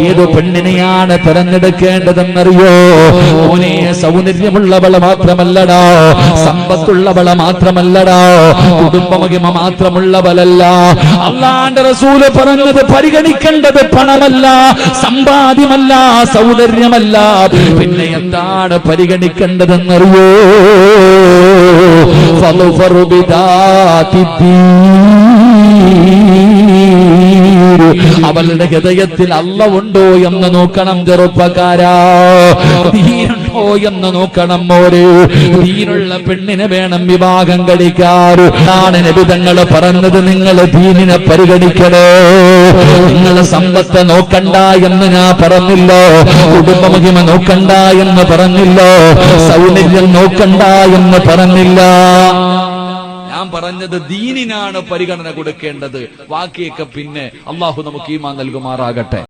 ഏത് പെണ്ണിനെയാണ് തിരഞ്ഞെടുക്കേണ്ടതെന്നറിയോ? ഓനെ സൗന്ദര്യമുള്ളവളെ മാത്രമല്ലടാ, സമ്പത്തുള്ളവളെ മാത്രമല്ലടാ, കുടുംബമഹിമ മാത്രമുള്ളവളല്ല. അല്ലാഹുവിന്റെ റസൂല് പറഞ്ഞത് പരിഗണിക്കേണ്ടത് പണമല്ല, സമ്പാദ്യമല്ല, സൗന്ദര്യമല്ല, പിന്നെ എന്താണ് പരിഗണിക്കേണ്ടതെന്നറിയോ? ഫളുഫറു അവളുടെ ഹൃദയത്തിൽ അല്ലാഹ് ഉണ്ടോ എന്ന് നോക്കണം ചെറുപ്പക്കാരാ, ദീനുണ്ടോ എന്ന് നോക്കണം മോരെ. ദീനുള്ള പെണ്ണിനെ വേണം വിവാഹം കഴിക്കാറ്. നബി തങ്ങൾ പറഞ്ഞത് നിങ്ങൾ ദീനിനെ പരിഗണിക്കണോ. നിങ്ങൾ സമ്പത്ത് നോക്കണ്ട എന്ന് ഞാൻ പറഞ്ഞില്ലോ, കുടുംബമഹിമ നോക്കണ്ട എന്ന് പറഞ്ഞില്ലോ, സൗന്ദര്യം നോക്കണ്ട എന്ന് പറഞ്ഞില്ല. ഞാൻ പറഞ്ഞത് ദീനിനാണ് പരിഗണന കൊടുക്കേണ്ടത്. ബാക്കിയൊക്കെ പിന്നെ അള്ളാഹു നമുക്ക് ഈമാൻ നൽകുമാറാകട്ടെ.